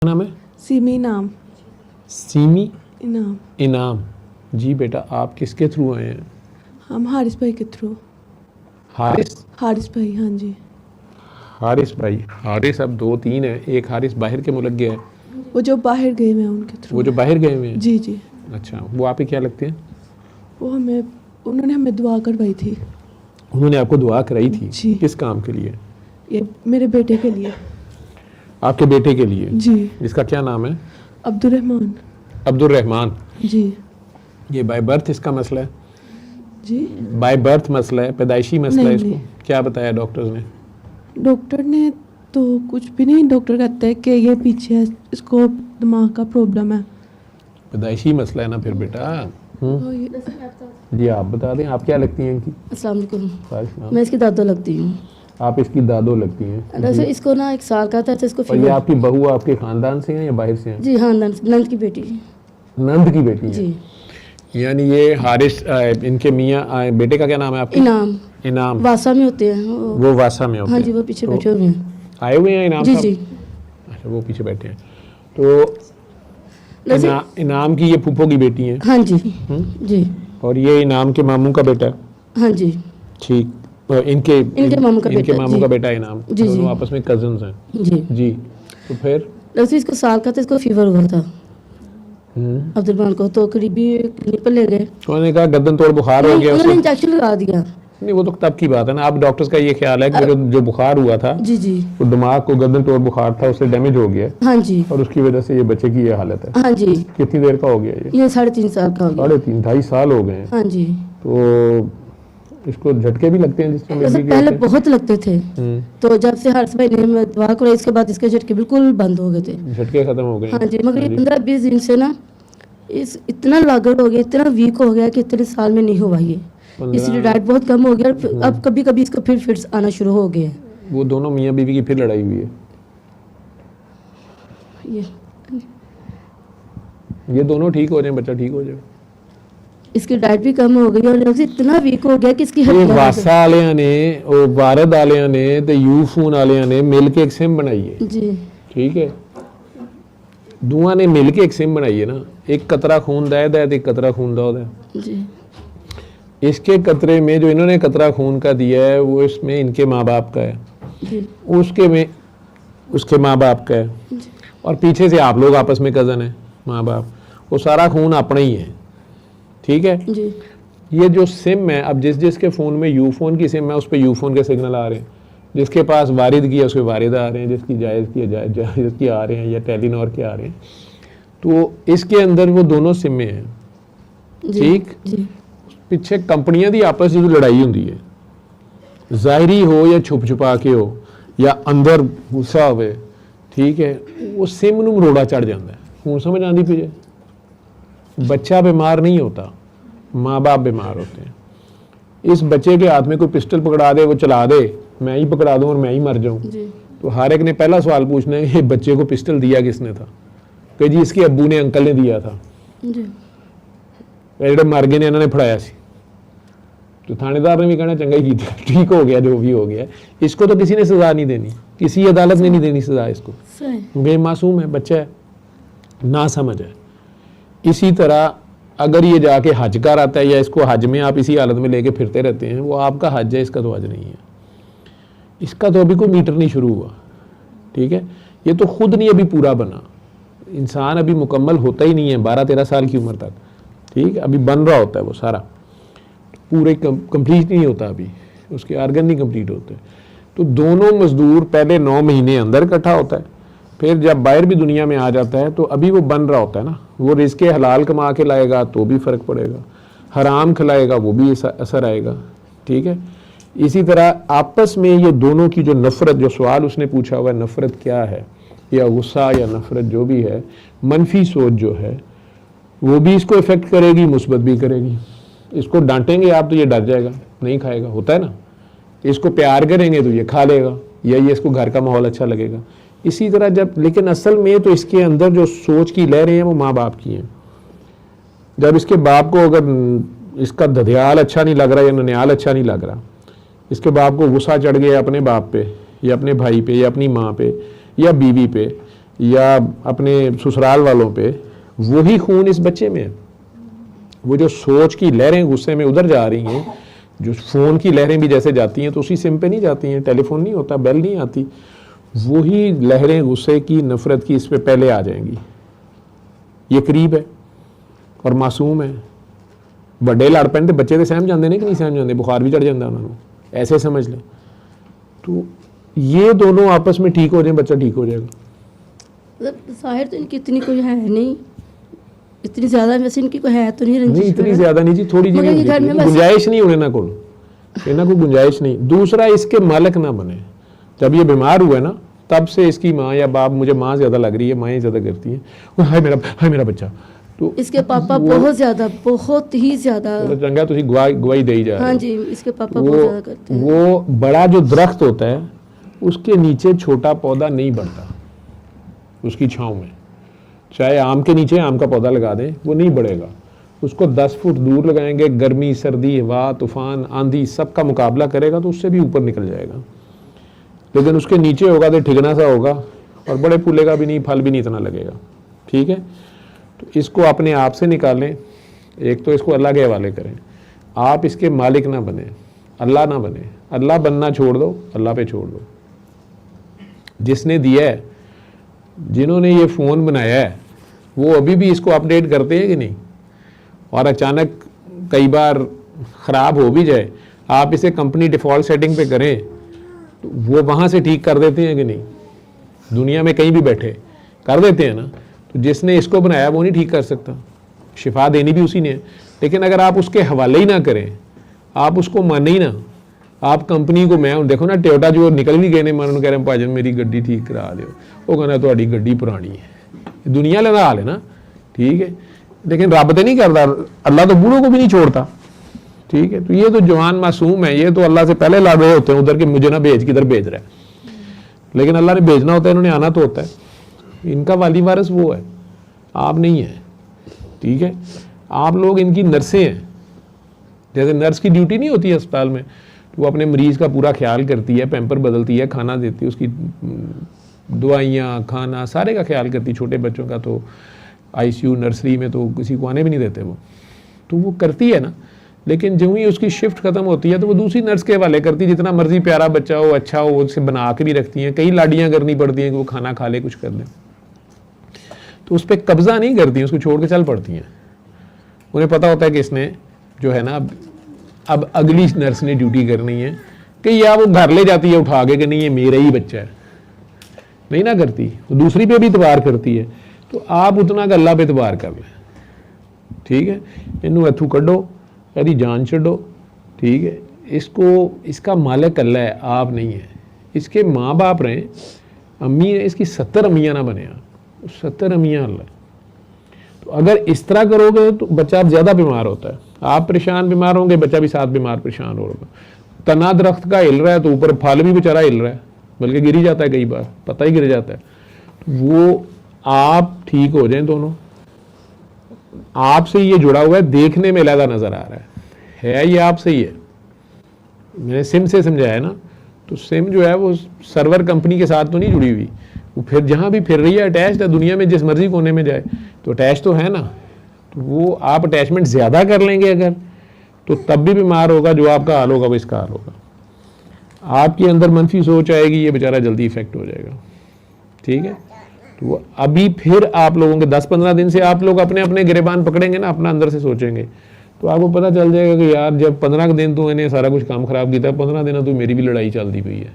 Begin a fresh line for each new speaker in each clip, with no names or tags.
नाम है?
सीमी नाम।
सीमी
इनाम।
इनाम। जी बेटा, आप किसके थ्रू आए हैं?
हम हारिस भाई के थ्रू।
हारिस?
हारिस भाई, हाँ जी।
हारिस भाई। हारिस अब 2-3 है, एक हारिस बाहर के मुल्क गया है।
वो जो बाहर गए हुए हैं उनके थ्रू।
वो जो बाहर गए हुए हैं?
जी जी।
अच्छा, वो आप ही क्या लगते हैं?
वो उन्होंने हमें दुआ करवाई थी।
उन्होंने आपको दुआ कराई थी?
जी।
किस काम के लिए?
ये मेरे बेटे के लिए।
आपके बेटे के लिए?
जी।
इसका क्या नाम है?
अब्दुर्रहमान।
अब्दुर्रहमान।
जी।
ये बाय बर्थ इसका मसला है?
जी।
बाय बर्थ मसला है, पैदाइशी मसला है
नहीं,
इसको?
नहीं।
क्या बताया डॉक्टर्स ने?
डॉक्टर ने तो कुछ भी नहीं, डॉक्टर कहते हैं कि ये पीछे है, इसको दिमाग का प्रॉब्लम है।
पैदाइशी मसला है ना फिर बेटा।
तो ये
जी आप बता दें, आप क्या लगती हैं इनकी?
अस्सलाम वालेकुम।
वालेकुम।
मैं इसकी दादो लगती हूँ।
आप इसकी दादो लगती हैं?
वैसे इसको ना 1 साल का था तो इसको
और ये
फीवर।
आपकी बहू आपके खानदान से हैं या बाहर से हैं?
जी हाँ, नंद की बेटी।
नंद की बेटी है?
जी।
यानी ये हारिस इनके मियाँ बेटे का क्या नाम है आपके?
इनाम।
इनाम।
वासा में होते हैं
वो वासा में होते
हाँ
हैं?
जी, वो पीछे
तो
बैठे हुए हैं।
आए हुए हैं इनाम
जी
साहब?
जी।
अच्छा, वो पीछे बैठे हैं। तो
वैसे
इनाम की ये फूफो की बेटी है?
हाँ जी। जी
और ये इनाम के मामू का बेटा है?
हाँ जी।
ठीक। इनके
मामू का
इनके
बेटा,
मामू
जी।
का बेटा इनाम।
जी, जी।
दोनों आपस में कजन्स हैं?
जी।
जी। तो फिर
वैसे इसको साल का था, इसको फीवर हुआ था अब्दुलरहमान को, तो करीबी क्लिनिक पर ले गए।
उन्होंने कहा गर्दन तोड़ बुखार हो गया
उन्होंने
उसे?
इंजेक्शन लगा दिया।
नहीं, वो तो तब की बात है ना। आप डॉक्टर्स का ये ख्याल है कि जो बुखार हुआ था
जी जी।
वो दिमाग को गर्दन तोड़ बुखार था, उससे डैमेज हो गया
हाँ जी।
और उसकी वजह से ये बच्चे की ये हालत है।
हाँ जी।
कितनी देर का हो गया ये?
3.5 साल का हो गया।
3.5 2.5 साल हो गए हैं।
हाँ जी।
तो इसको झटके भी लगते हैं जिस समय
वैसे
बेबी
पहले
के?
बहुत लगते थे, तो जब से हारिस भाई ने दुआ कराई इसके बाद इसके झटके बिल्कुल बंद हो गए थे।
झटके खत्म हो गए?
हाँ जी, मगर ये 15-20 दिन से ना इतना लागड़ हो गया, इतना वीक हो गया कि इतने साल में नहीं हुआ ये। इसलिए डाइट बहुत कम हो गया और अब कभी कभी इसको फिर फिट्स आना शुरू हो गए हैं।
वो दोनों मियाँ बीवी की फिर लड़ाई हुई है? ये दोनों ठीक हो जाए, बच्चा ठीक हो जाए?
इसकी डाइट भी कम हो गई और इतना वीक हो गया कि इसकी
ये वासा वालियां ने और वारद वालियां ने ते यूफून वालियां ने मिल के एक सिम बनाई है।
जी।
ठीक है, दुआ ने मिल के एक सिम बनाई है ना। एक कतरा खून दा है, एक कतरा खून दा होता है।
जी।
इसके कतरे में जो इन्होंने कतरा खून का दिया है वो इसमें इनके माँ बाप का है
जी।
उसके में उसके माँ बाप का है और पीछे से आप लोग आपस में कज़न है माँ बाप, वो सारा खून अपना ही है। ठीक है
जी।
ये जो सिम है, अब जिसके फ़ोन में यू फ़ोन की सिम है उस पर यू फ़ोन के सिग्नल आ रहे हैं, जिसके पास वारिद की है उस पर वारिद आ रहे हैं, जिसकी जायज़ की है जायज़ की आ रहे हैं या टेलीनॉर के आ रहे हैं। तो इसके अंदर वो दोनों सिमें हैं। ठीक।
जी।
पिछे कंपनियां दी आपस में लड़ाई होंदी है, ज़ाहिरी हो या छुप छुपा के हो या अंदर गुस्सा होवे, ठीक है, वो सिम नूं मरोड़ा चढ़ जाता है। हूँ समझ आती पी है? बच्चा बीमार नहीं होता, माँ बाप बीमार होते हैं। इस बच्चे के हाथ में कोई पिस्टल पकड़ा दे, वो चला दे, मैं ही पकड़ा दूँ और मैं ही मर जाऊँ, तो हर एक ने पहला सवाल पूछना है ये बच्चे को पिस्टल दिया किसने था? कि जी इसके अब्बू ने, अंकल ने दिया था। जो मर गए ने इन्होंने फड़ाया सी, तो थानेदार ने भी कहना चंगा ही किया, ठीक हो गया जो भी हो गया। इसको तो किसी ने सज़ा नहीं देनी, किसी अदालत ने नहीं देनी सज़ा इसको, क्योंकि मासूम है, बच्चा है, ना समझ है। इसी तरह अगर ये जाके हज कर आता है या इसको हज में आप इसी हालत में लेके फिरते रहते हैं, वो आपका हज है, इसका तो हज नहीं है। इसका तो अभी कोई मीटर नहीं शुरू हुआ। ठीक है, ये तो खुद नहीं अभी पूरा बना, इंसान अभी मुकम्मल होता ही नहीं है 12-13 साल की उम्र तक। ठीक, अभी बन रहा होता है वो सारा, पूरे कंप्लीट नहीं होता, अभी उसके आर्गन नहीं कंप्लीट होते। तो दोनों मजदूर पहले 9 महीने अंदर इकट्ठा होता है, फिर जब बाहर भी दुनिया में आ जाता है तो अभी वो बन रहा होता है ना। वो रिज़्क़े हलाल कमा के लाएगा तो भी फ़र्क पड़ेगा, हराम खिलाएगा वो भी असर आएगा। ठीक है, इसी तरह आपस में ये दोनों की जो नफ़रत, जो सवाल उसने पूछा हुआ है नफ़रत क्या है या गुस्सा या नफ़रत जो भी है, मनफी सोच जो है वो भी इसको इफ़ेक्ट करेगी, मुस्बत भी करेगी। इसको डांटेंगे आप तो ये डर जाएगा, नहीं खाएगा, होता है ना। इसको प्यार करेंगे तो ये खा लेगा या ये इसको घर का माहौल अच्छा लगेगा। इसी तरह जब, लेकिन असल में तो इसके अंदर जो सोच की लहरें हैं वो माँ बाप की हैं। जब इसके बाप को अगर इसका दधियाल अच्छा नहीं लग रहा या ननियाल अच्छा नहीं लग रहा, इसके बाप को गुस्सा चढ़ गया अपने बाप पे या अपने भाई पे या अपनी माँ पे या बीवी पे, या अपने ससुराल वालों पे, वही खून इस बच्चे में है। वो जो सोच की लहरें गुस्से में उधर जा रही हैं, जो फ़ोन की लहरें भी जैसे जाती हैं तो उसी सिम पे नहीं जाती हैं, टेलीफोन नहीं होता, बेल नहीं आती, वही लहरें गुस्से की, नफ़रत की इस पे पहले आ जाएंगी। ये करीब है और मासूम है। बड़े लड़ पैन तो बच्चे तो सहम जाते हैं कि नहीं सहम जाते, बुखार भी चढ़ जाता उन्होंने, ऐसे समझ लें। तो ये दोनों आपस में ठीक हो जाए, बच्चा ठीक हो जाएगा।
मतलब ज़ाहिर तो इनकी इतनी कोई है नहीं, इतनी ज़्यादा वैसे इनकी कोई है तो नहीं रंजिश
नहीं, इतनी
वगैरह।
ज्यादा नहीं जी, थोड़ी जी
मगर ये घर में बस-
गुंजाइश नहीं होने ना को, इन्हें कोई गुंजाइश नहीं। दूसरा, इसके मालिक ना बने। जब ये बीमार हुए ना, तब से इसकी माँ या बाप, मुझे माँ ज्यादा लग रही है, माएँ ज्यादा करती हैं, हाय मेरा बच्चा। तो
इसके पापा बहुत ज़्यादा, बहुत ही ज़्यादा,
तो चंगा तुसी गवाही दे ही जा रहे
हाँ
हो।
जी, इसके पापा बहुत ज़्यादा करते हैं।
वो बड़ा जो दरख्त होता है उसके नीचे छोटा पौधा नहीं बढ़ता, उसकी छांव में। चाहे आम के नीचे आम का पौधा लगा दें, वो नहीं बढ़ेगा। उसको 10 फुट दूर लगाएंगे, गर्मी, सर्दी, हवा, तूफान, आंधी सब का मुकाबला करेगा तो उससे भी ऊपर निकल जाएगा। लेकिन उसके नीचे होगा तो ठिगना सा होगा और बड़े फूलेगा भी नहीं, फल भी नहीं इतना लगेगा। ठीक है, तो इसको अपने आप से निकालें। एक तो इसको अल्लाह के हवाले करें, आप इसके मालिक ना बने, अल्लाह ना बने। अल्लाह बनना छोड़ दो, अल्लाह पे छोड़ दो। जिसने दिया है, जिन्होंने ये फ़ोन बनाया है, वो अभी भी इसको अपडेट करते हैं कि नहीं? और अचानक कई बार ख़राब हो भी जाए, आप इसे कंपनी डिफ़ॉल्ट सेटिंग पे करें तो वो वहाँ से ठीक कर देते हैं कि नहीं? दुनिया में कहीं भी बैठे कर देते हैं ना। तो जिसने इसको बनाया वो नहीं ठीक कर सकता, शिफा देनी भी उसी ने है। लेकिन अगर आप उसके हवाले ही ना करें, आप उसको माने ही ना, आप कंपनी को, मैं देखो ना टोयोटा जो निकल भी गए ने, मैं कह रहे भाजन मेरी गड्डी ठीक करा दो, वो कहना ਤੁਹਾਡੀ गड्डी पुरानी है। दुनिया लेना हाल है ना, ठीक है। लेकिन रब तो नहीं करता, अल्लाह तो बूढ़ों को भी नहीं छोड़ता। ठीक है, तो ये तो जवान मासूम है, ये तो अल्लाह से पहले लड़ रहे होते हैं उधर के, मुझे ना भेज, किधर भेज रहा है। लेकिन अल्लाह ने भेजना होता है, इन्होंने आना तो होता है। इनका वाली वारिस वो है, आप नहीं है। ठीक है, आप लोग इनकी नर्सें हैं। जैसे नर्स की ड्यूटी नहीं होती है अस्पताल में, वो अपने मरीज़ का पूरा ख्याल करती है, पैम्पर बदलती है, खाना देती है, उसकी दवाइयाँ, खाना सारे का ख्याल करती है। छोटे बच्चों का तो आईसीयू, नर्सरी में तो किसी को आने भी नहीं देते वो, तो वो करती है ना। लेकिन जो ही उसकी शिफ्ट ख़त्म होती है तो वो दूसरी नर्स के हवाले करती है। जितना मर्जी प्यारा बच्चा हो, अच्छा हो, उसे बना के भी रखती हैं। कई लाडियाँ करनी पड़ती हैं कि वो खाना खा ले, कुछ कर ले, तो उस पर कब्ज़ा नहीं करती, उसको छोड़ के चल पड़ती हैं। उन्हें पता होता है कि इसने जो है ना, अब अगली नर्स ने ड्यूटी करनी है, कि या वो घर ले जाती है उठा के कि नहीं ये मेरा ही बच्चा है, नहीं ना करती, वो दूसरी पे भी इतबार करती है। तो आप उतना अल्लाह पे इतबार कर लें। ठीक है, इनू इथू कड्डो, यदि जान छो। ठीक है, इसको, इसका मालिक अल्लाह है, आप नहीं है। इसके माँ बाप रहें, अम्मी है, इसकी 70 अम्मियाँ ना बने आप, 70 अम्मियाँ अल्लाह। तो अगर इस तरह करोगे तो बच्चा ज़्यादा बीमार होता है। आप परेशान बीमार होंगे, बच्चा भी साथ बीमार परेशान होगा। तना दरख्त का हिल रहा है तो ऊपर फल भी बेचारा हिल रहा है, बल्कि गिर ही जाता है, कई बार पता ही गिर जाता है। तो वो आप ठीक हो जाएं, दोनों आपसे ये जुड़ा हुआ है, देखने में अलग नज़र आ रहा है ये आपसे ही है। मैंने सिम से समझाया ना, तो सिम जो है वो सर्वर कंपनी के साथ तो नहीं जुड़ी हुई, वो फिर जहाँ भी फिर रही है अटैच्ड है, दुनिया में जिस मर्जी कोने में जाए तो अटैच तो है ना। तो वो आप अटैचमेंट ज़्यादा कर लेंगे अगर, तो तब भी बीमार होगा। जो आपका हाल होगा वो इसका हाल होगा। आपके अंदर मनफी सोच आएगी, ये बेचारा जल्दी इफेक्ट हो जाएगा। ठीक है, तो अभी फिर आप लोगों के 10-15 दिन से आप लोग अपने अपने गिरेबान पकड़ेंगे ना, अपना अंदर से सोचेंगे, तो आपको पता चल जाएगा कि यार जब 15 दिन तो इन्हें सारा कुछ काम खराब किया, 15 दिन तो मेरी भी लड़ाई चलती पई है,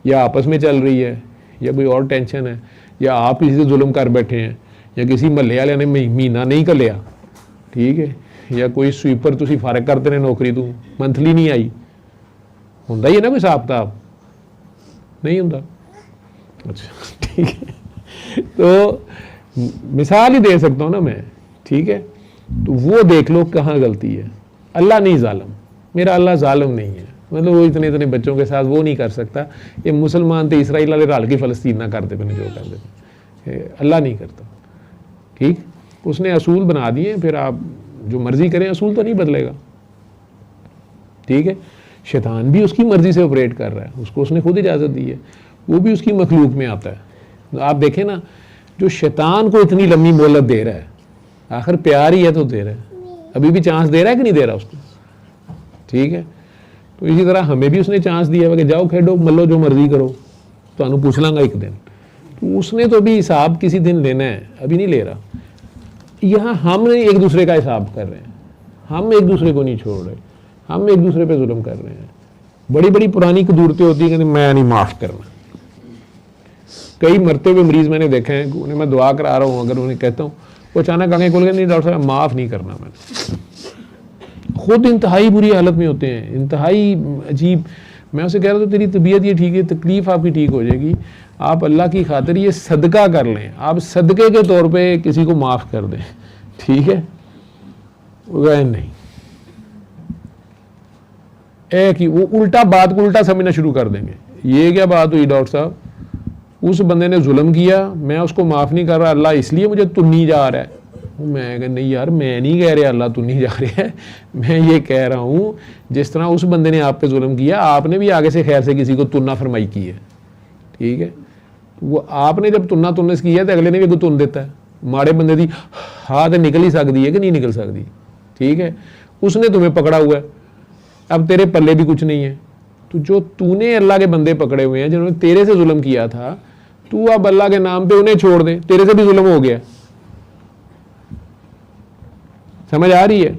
या आपस में चल रही है, या कोई और टेंशन है, या आप किसी से जुल्म कर बैठे हैं, या किसी महल्ले वाले ने महीना नहीं कलिया। ठीक है, या कोई स्वीपर तुसी फारग करते ने नौकरी तू, मंथली नहीं आई, होंदा ही है ना कोई हिसाब किताब, नहीं होंदा। अच्छा ठीक है, तो मिसाल ही दे सकता हूँ ना मैं। ठीक है, तो वो देख लो कहाँ गलती है। अल्लाह नहीं जालिम, मेरा अल्लाह जालिम नहीं है। मतलब वो इतने इतने बच्चों के साथ वो नहीं कर सकता। ये मुसलमान थे इसराइल वाले रल के फ़लस्तीन ना करते पे जो करते थे, अल्लाह नहीं करता। ठीक, उसने असूल बना दिए, फिर आप जो मर्जी करें, असूल तो नहीं बदलेगा। ठीक है, शैतान भी उसकी मर्जी से ऑपरेट कर रहा है, उसको उसने खुद इजाज़त दी है, वो भी उसकी मखलूक में आता है। आप देखें ना, जो शैतान को इतनी लंबी मोहलत दे रहा है, आखिर प्यार ही है तो दे रहा है, अभी भी चांस दे रहा है कि नहीं दे रहा उसको, ठीक है। तो इसी तरह हमें भी उसने चांस दिया है कि जाओ खेडो मल्लो जो मर्जी करो, तो पूछ लांगा एक दिन। तो उसने तो भी हिसाब किसी दिन लेना है, अभी नहीं ले रहा। यहाँ हम एक दूसरे का हिसाब कर रहे हैं, हम एक दूसरे को नहीं छोड़ रहे, हम एक दूसरे पे जुल्म कर रहे हैं। बड़ी बड़ी पुरानी कदूरतें होती हैं कि मैं नहीं माफ़ करना। कई मरते हुए मरीज मैंने देखे हैं, उन्हें मैं दुआ करा रहा हूँ, अगर उन्हें कहता हूँ वो अचानक आगे खोल के नहीं डॉक्टर साहब माफ़ नहीं करना मैंने, खुद इंतहाई बुरी हालत में होते हैं, इंतहाई अजीब। मैं उसे कह रहा था तेरी तबीयत ये ठीक है, तकलीफ़ आपकी ठीक हो जाएगी, आप अल्लाह की खातिर ये सदका कर लें, आप सदके के तौर पे किसी को माफ़ कर दें, ठीक है। वह नहीं, एक ही वो उल्टा बात को उल्टा समझना शुरू कर देंगे। ये क्या बात हुई डॉक्टर साहब, उस बंदे ने जुल्म किया, मैं उसको माफ़ नहीं कर रहा, अल्लाह इसलिए मुझे तुन्नी जा रहा है। मैं कह नहीं यार, मैं नहीं कह रहा अल्लाह तुन्नी जा रहा है, मैं ये कह रहा हूँ जिस तरह उस बंदे ने आप पे जुल्म किया, आपने भी आगे से खैर से किसी को तुन्ना फरमाई की है, ठीक है। वो आपने जब तुन्ना तुन्नस किया तो अगले ने भी अगू तुन देता है। माड़े बंदे दी हाथ निकल ही सकती है कि नहीं निकल सकती, ठीक है। उसने तुम्हें पकड़ा हुआ है, अब तेरे पल्ले भी कुछ नहीं है। तो जो तूने अल्लाह के बंदे पकड़े हुए हैं जिन्होंने तेरे से जुल्म किया था, तू अब अल्लाह के नाम पे उन्हें छोड़ दे, तेरे से भी जुल्म हो गया। समझ आ रही है?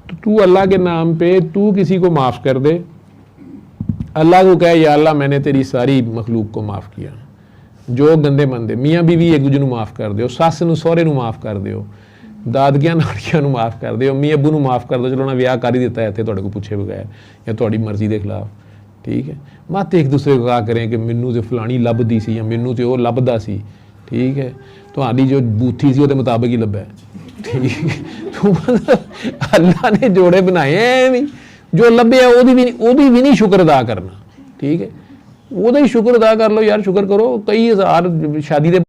तो तू अल्लाह के नाम पे तू किसी को माफ़ कर दे, अल्लाह को कहे या अल्लाह मैंने तेरी सारी मखलूक को माफ़ किया, जो गंदे मंदे मियाँ बीवी एक दूजे माफ़ कर दो, सस नूं सहुरे नूं माफ़ कर दो, दादगियां नाड़ियां नूं माफ़ कर दो, मी अब्बू नूं माफ़ कर दो, चलो ना विआह कर ही दिता है इत्थे तुहाडे कोल पुछे बगैर या तुहाडी मर्जी के खिलाफ, ठीक है। मत एक दूसरे को कहा करें कि मैनू तो फलानी लभदी सी या मैनू तो वो लभदा सी, ठीक है, तुहाडी जो बूथी सी उहदे मुताबिक ही लभा, ठीक है। तो अल्लाह ने जोड़े बनाए हैं, जो लभे ओदी भी नहीं शुक्र अदा करना, ठीक है। ਉਹਦਾ ਹੀ ਸ਼ੁਕਰ ਅਦਾ ਕਰ ਲਓ ਯਾਰ, ਸ਼ੁਕਰ ਕਰੋ। ਕਈ ਹਜ਼ਾਰ शादी ਦੇ